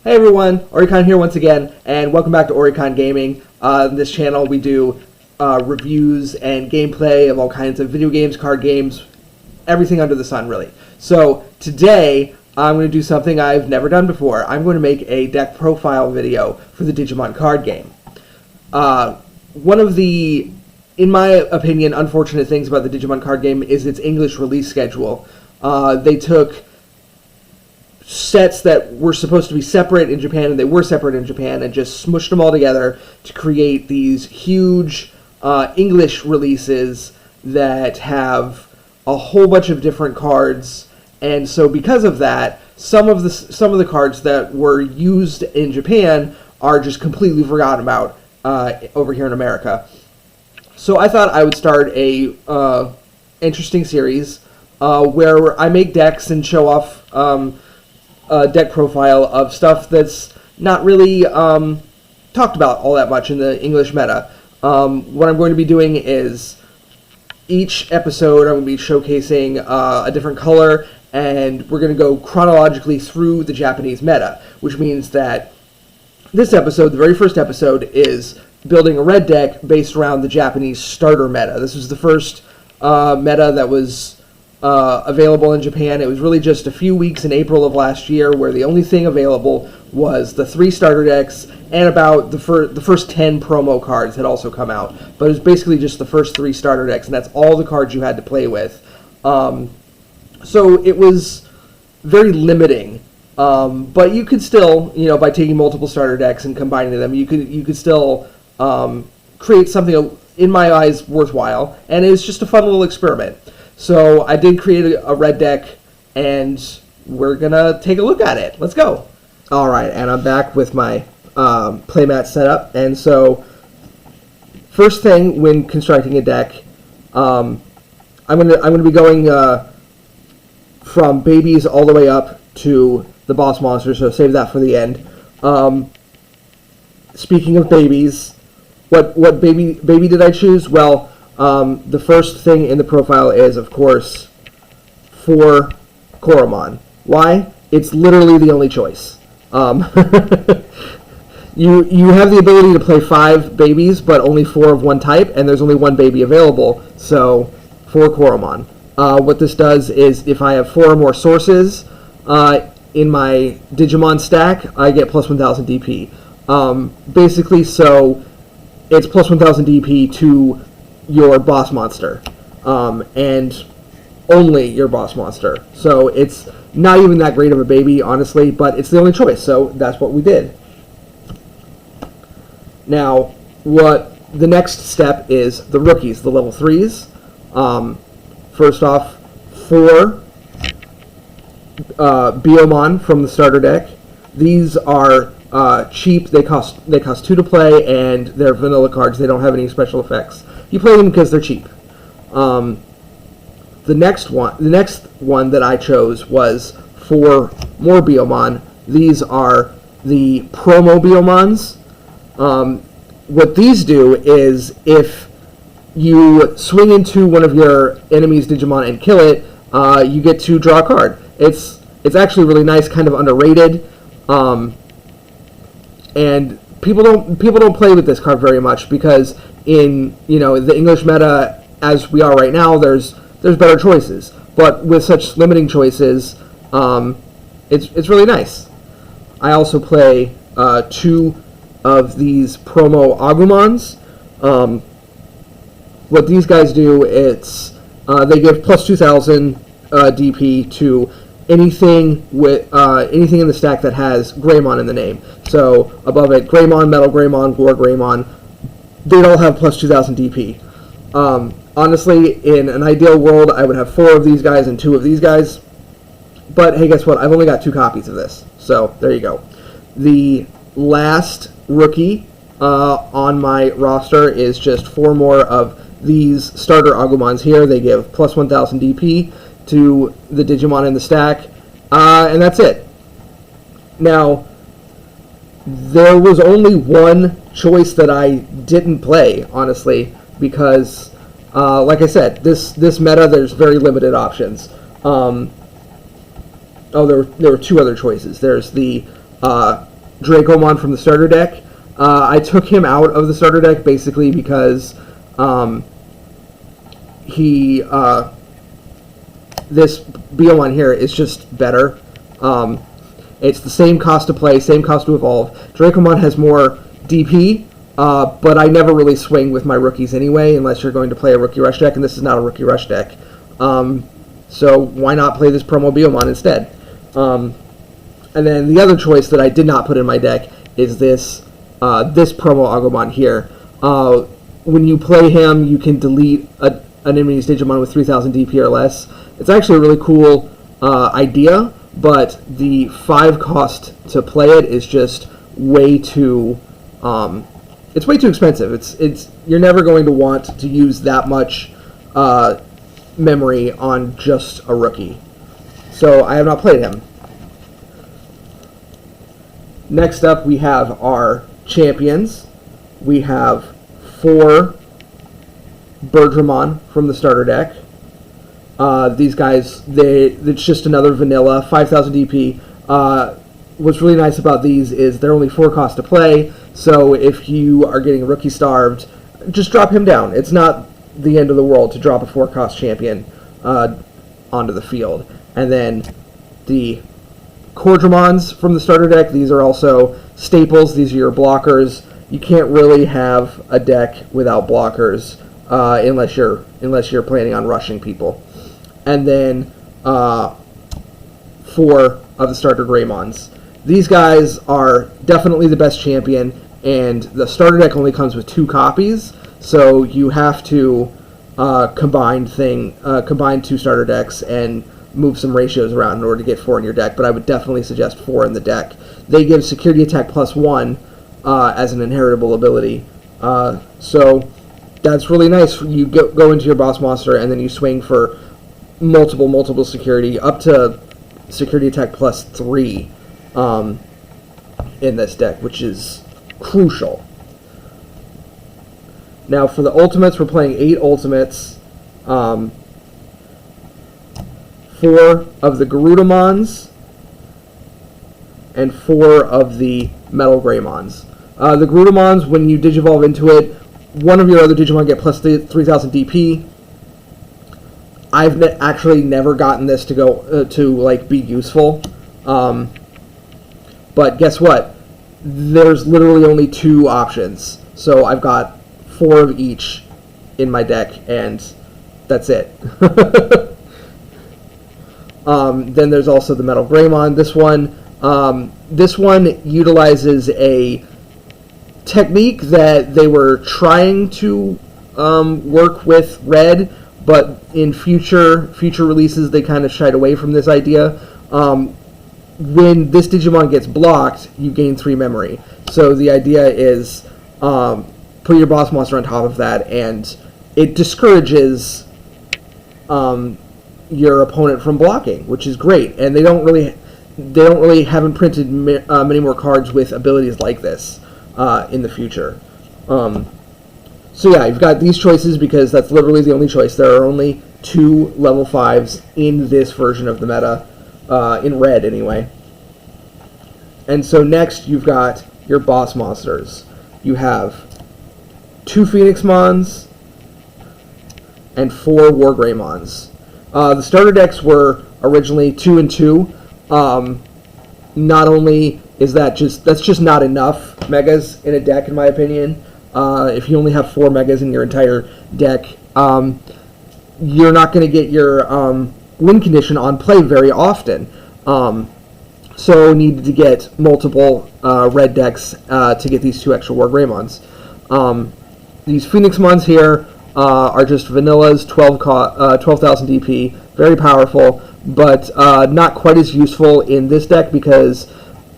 Hey everyone, Orikon here once again, and welcome back to Orikon Gaming. On this channel we do reviews and gameplay of all kinds of video games, card games, everything under the sun really. So today I'm going to do something I've never done before. I'm going to make a deck profile video for the Digimon Card Game. One of the, in my opinion, unfortunate things about the Digimon Card Game is its English release schedule. They took sets that were supposed to be separate in Japan, and they were separate in Japan, and just smushed them all together to create these huge English releases that have a whole bunch of different cards. And so because of that, some of the cards that were used in Japan are just completely forgotten about over here in America. So I thought I would start a interesting series where I make decks and show off a deck profile of stuff that's not really talked about all that much in the English meta. What I'm going to be doing is each episode I'm going to be showcasing a different color, and we're going to go chronologically through the Japanese meta, which means that this episode, the very first episode, is building a red deck based around the Japanese starter meta. This was the first meta that was available in Japan. It was really just a few weeks in April of last year where the only thing available was the 3 starter decks and about the first 10 promo cards had also come out. But it was basically just the first 3 starter decks, and that's all the cards you had to play with. So it was very limiting. But you could still, by taking multiple starter decks and combining them, you could still create something, in my eyes, worthwhile. And it's just a fun little experiment. So I did create a red deck, and we're going to take a look at it. Let's go. All right, and I'm back with my playmat setup. And so first thing when constructing a deck, I'm going to be going from babies all the way up to the boss monster, so save that for the end. Speaking of babies, what baby did I choose? Well, the first thing in the profile is, of course, 4 Koromon. Why? It's literally the only choice. You have the ability to play 5 babies, but only 4 of one type, and there's only 1 baby available, so 4 Koromon. What this does is, if I have 4 or more sources in my Digimon stack, I get plus 1000 DP. Basically, so it's plus 1000 DP to your boss monster, and only your boss monster. So it's not even that great of a baby, honestly, but it's the only choice, so that's what we did. Now, what the next step is the rookies, the level 3s. First off, 4 Biomon from the starter deck. These are cheap. They cost 2 to play, and they're vanilla cards. They don't have any special effects. You play them because they're cheap. The next one that I chose was 4 more Biomon. These are the promo Biomons. What these do is, if you swing into one of your enemy's Digimon and kill it, you get to draw a card. It's actually really nice, kind of underrated, and people don't play with this card very much because in the English meta as we are right now, there's better choices. But with such limiting choices, it's really nice. I also play 2 of these promo Agumons. What these guys do, it's they give plus 2000 DP to anything in the stack that has Greymon in the name. So above it, Greymon, Metal Greymon, Gore Greymon, they'd all have plus 2000 DP. Honestly, in an ideal world, I would have 4 of these guys and 2 of these guys. But hey, guess what? I've only got 2 copies of this. So there you go. The last rookie on my roster is just 4 more of these starter Agumons here. They give plus 1000 DP to the Digimon in the stack, and that's it. Now, there was only one choice that I didn't play, honestly, because, like I said, this meta, there's very limited options. There were 2 other choices. There's the Dracomon from the starter deck. I took him out of the starter deck basically because this Beomon here is just better. It's the same cost to play, same cost to evolve. Dracomon has more DP, but I never really swing with my rookies anyway, unless you're going to play a Rookie Rush deck, and this is not a Rookie Rush deck. So why not play this promo Beomon instead? And then the other choice that I did not put in my deck is this promo Agumon here. When you play him, you can delete an enemy's Digimon with 3,000 DP or less. It's actually a really cool idea, but the 5 cost to play it is just way too. It's way too expensive. You're never going to want to use that much memory on just a rookie. So I have not played him. Next up, we have our champions. We have 4 Birdramon from the starter deck. These guys, it's just another vanilla, 5,000 DP. What's really nice about these is they're only 4 cost to play, so if you are getting rookie starved, just drop him down. It's not the end of the world to drop a 4 cost champion onto the field. And then the Cordramons from the starter deck, these are also staples. These are your blockers. You can't really have a deck without blockers unless you're planning on rushing people. And then 4 of the starter Greymons. These guys are definitely the best champion, and the starter deck only comes with 2 copies, so you have to combine 2 starter decks and move some ratios around in order to get 4 in your deck, but I would definitely suggest 4 in the deck. They give security attack +1 as an inheritable ability, so that's really nice. You go into your boss monster and then you swing for multiple security, up to security attack +3 in this deck, which is crucial. Now for the ultimates, we're playing 8 ultimates. 4 of the Garudamons and 4 of the Metal Greymons. The Garudamons, when you Digivolve into it, one of your other Digimon get plus 3,000 DP. I've actually never gotten this to go to be useful, but guess what? There's literally only 2 options, so I've got 4 of each in my deck, and that's it. Then there's also the Metal Greymon. This one utilizes a technique that they were trying to work with Red, but in future releases they kind of shied away from this idea. When this Digimon gets blocked, you gain 3 memory. So the idea is put your boss monster on top of that, and it discourages your opponent from blocking, which is great. And they haven't printed many more cards with abilities like this in the future. So yeah, you've got these choices because that's literally the only choice. There are only 2 level 5s in this version of the meta, in Red anyway. And so next you've got your boss monsters. You have 2 Phoenixmons and 4 War Greymons. The starter decks were originally 2 and 2. Not only is that's just not enough megas in a deck, in my opinion. If you only have 4 megas in your entire deck, you're not going to get your win condition on play very often. So needed to get multiple red decks to get these 2 extra War Greymons. These Phoenixmons here are just vanillas, 12,000 DP, very powerful, but not quite as useful in this deck because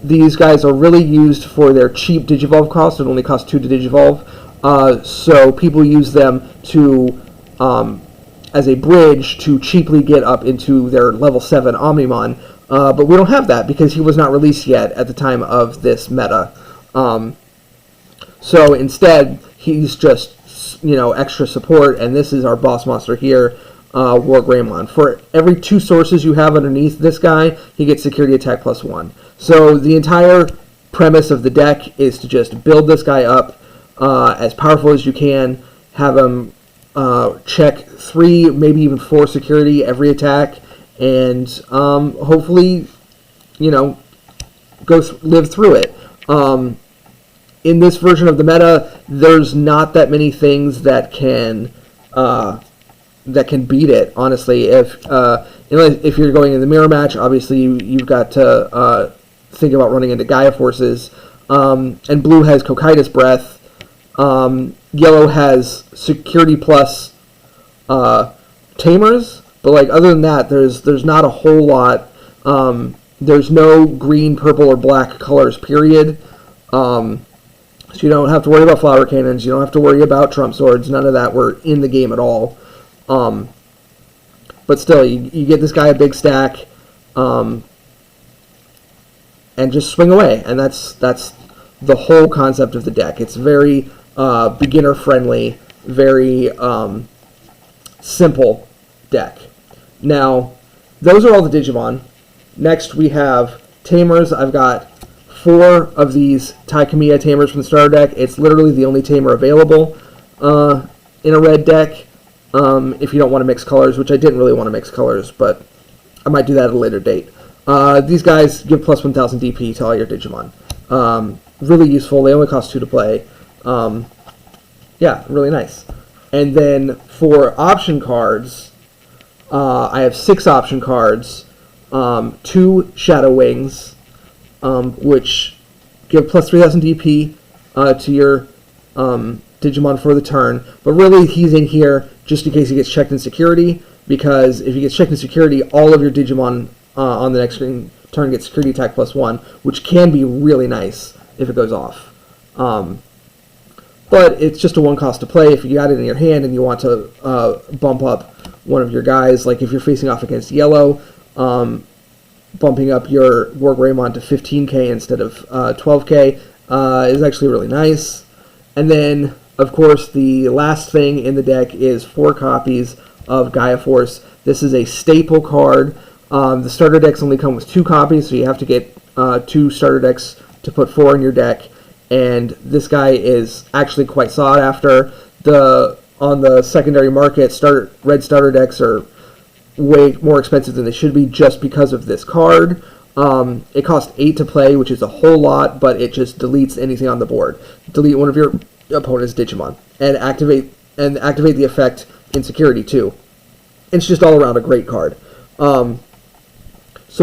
these guys are really used for their cheap Digivolve cost. It only costs 2 to Digivolve, so people use them to as a bridge to cheaply get up into their level 7 Omnimon, but we don't have that because he was not released yet at the time of this meta. So instead, he's just extra support, and this is our boss monster here, War Greymon. For every 2 sources you have underneath this guy, he gets security attack +1. So the entire premise of the deck is to just build this guy up as powerful as you can, have him check 3, maybe even 4 security every attack, and hopefully, you know, live through it. In this version of the meta, there's not that many things that can beat it. Honestly, if you're going in the mirror match, obviously you've got to think about running into Gaia forces. And blue has Cocytus Breath. Yellow has security plus tamers, but like other than that, there's not a whole lot. There's no green, purple, or black colors. Period. So you don't have to worry about flower cannons. You don't have to worry about trump swords. None of that were in the game at all. But still, you get this guy a big stack, and just swing away. And that's the whole concept of the deck. It's very beginner friendly, very simple deck. Now, those are all the Digimon. Next we have Tamers. I've got 4 of these Taikamiya Tamers from the starter deck. It's literally the only Tamer available in a red deck. If you don't want to mix colors, which I didn't really want to mix colors, but I might do that at a later date. These guys give plus 1000 DP to all your Digimon. Really useful. They only cost 2 to play. Yeah, really nice. And then for option cards, I have 6 option cards, 2 Shadow Wings, which give plus 3000 DP to your Digimon for the turn. But really, he's in here just in case he gets checked in security, because if he gets checked in security, all of your Digimon on the next turn get security attack plus 1, which can be really nice if it goes off. But it's just a 1 cost to play. If you got it in your hand and you want to bump up one of your guys, like if you're facing off against yellow, bumping up your War Greymon to 15k instead of 12k is actually really nice. And then, of course, the last thing in the deck is 4 copies of Gaia Force. This is a staple card. The starter decks only come with 2 copies, so you have to get 2 starter decks to put 4 in your deck. And this guy is actually quite sought after. On the secondary market, red starter decks are way more expensive than they should be just because of this card. It costs 8 to play, which is a whole lot, but it just deletes anything on the board. Delete one of your opponent's Digimon and activate the effect in security too. It's just all around a great card. So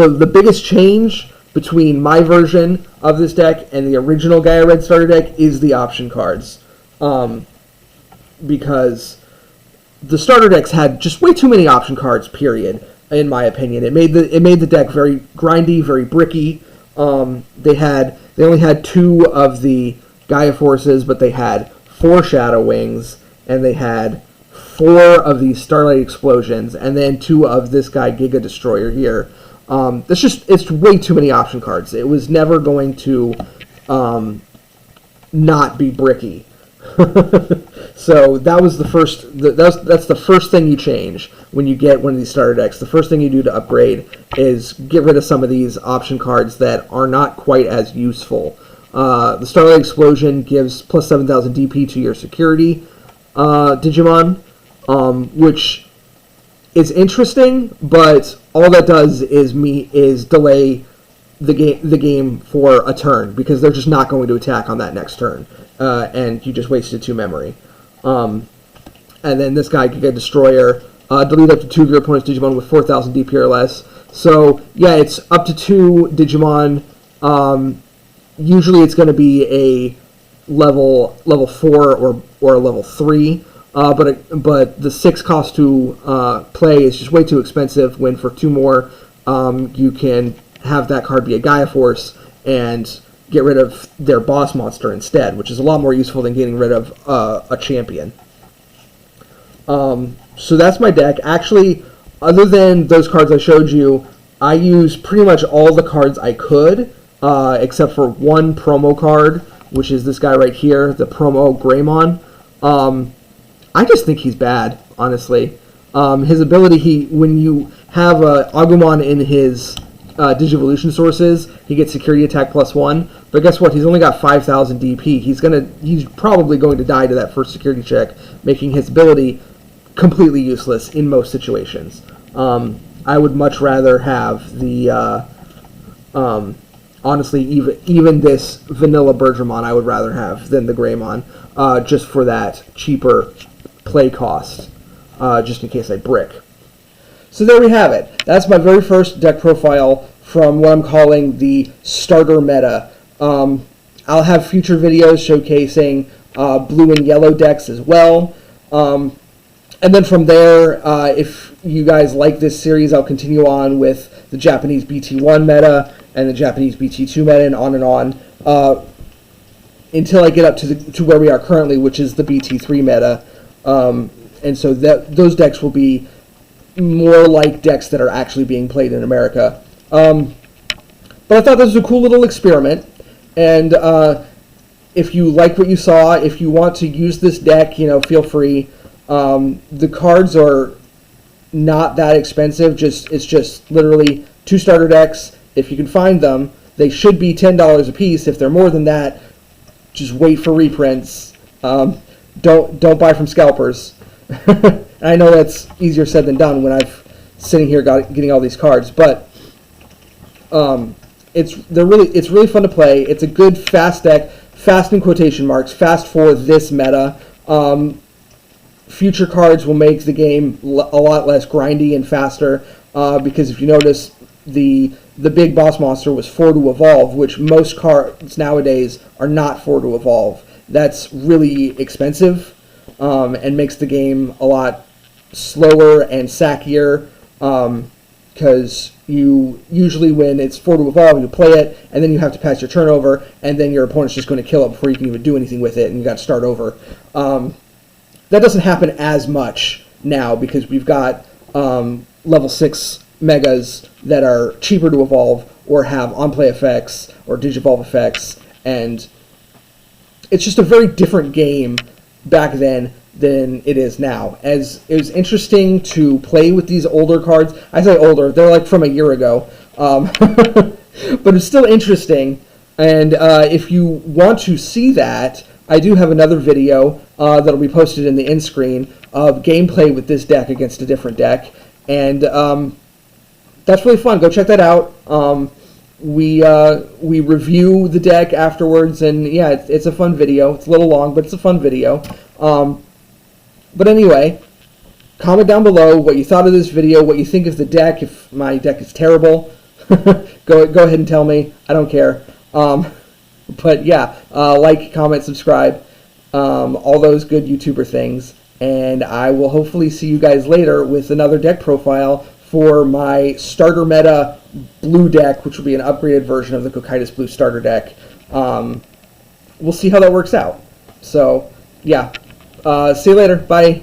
the biggest change between my version of this deck and the original Gaia Red Starter Deck is the option cards. Because the starter decks had just way too many option cards, period, in my opinion. It made the deck very grindy, very bricky. They only had 2 of the Gaia Forces, but they had 4 Shadow Wings, and they had 4 of these Starlight Explosions, and then 2 of this guy, Giga Destroyer here. It's way too many option cards. It was never going to not be bricky. So that was that's the first thing you change when you get one of these starter decks. The first thing you do to upgrade is get rid of some of these option cards that are not quite as useful. The Starlight Explosion gives plus 7000 DP to your security Digimon, which is interesting, but all that does is delay the game for a turn, because they're just not going to attack on that next turn, and you just wasted 2 memory. And then this guy, Giga Destroyer, delete up to 2 of your opponent's Digimon with 4000 DP or less. So yeah, it's up to 2 Digimon. Usually it's going to be a level 4 or a level 3. But the 6 cost to play is just way too expensive, when for 2 more you can have that card be a Gaia Force and get rid of their boss monster instead, which is a lot more useful than getting rid of a champion. So that's my deck. Actually, other than those cards I showed you, I used pretty much all the cards I could, except for 1 promo card, which is this guy right here, the promo Greymon. I just think he's bad, honestly. His ability, when you have Agumon in his Digivolution sources, he gets security attack +1. But guess what? He's only got 5,000 DP. He's probably going to die to that first security check, making his ability completely useless in most situations. I would much rather have the honestly, even this vanilla Bergermon I would rather have than the Greymon, just for that cheaper play cost, just in case I brick. So there we have it. That's my very first deck profile from what I'm calling the starter meta. I'll have future videos showcasing blue and yellow decks as well. And then from there, if you guys like this series, I'll continue on with the Japanese BT1 meta and the Japanese BT2 meta, and on, until I get up to where we are currently, which is the BT3 meta. And so those decks will be more like decks that are actually being played in America. But I thought this was a cool little experiment, and if you like what you saw, if you want to use this deck, feel free. The cards are not that expensive. It's just literally 2 starter decks. If you can find them, they should be $10 a piece. If they're more than that, just wait for reprints. Don't buy from scalpers. I know that's easier said than done when I've sitting here getting all these cards, but it's really fun to play. It's a good fast deck, fast in quotation marks, fast for this meta. Future cards will make the game a lot less grindy and faster, because if you notice, the big boss monster was 4 to evolve, which most cards nowadays are not 4 to evolve. That's really expensive, and makes the game a lot slower and sackier, because you usually, when it's 4 to evolve, you play it, and then you have to pass your turn over, and then your opponent's just going to kill it before you can even do anything with it, and you got to start over. That doesn't happen as much now because we've got level 6 megas that are cheaper to evolve or have on-play effects or digivolve effects, and it's just a very different game back then than it is now. As it was interesting to play with these older cards. I say older, they're like from a year ago, but it's still interesting. And if you want to see that, I do have another video that'll be posted in the end screen of gameplay with this deck against a different deck, and that's really fun. Go check that out. We review the deck afterwards, and yeah, it's a fun video. It's a little long, but it's a fun video. But anyway, comment down below what you thought of this video, what you think of the deck. If my deck is terrible, go ahead and tell me. I don't care. But yeah, like, comment, subscribe, all those good YouTuber things, and I will hopefully see you guys later with another deck profile for my starter meta blue deck, which will be an upgraded version of the Cocytus Blue starter deck. We'll see how that works out. So yeah, see you later. Bye.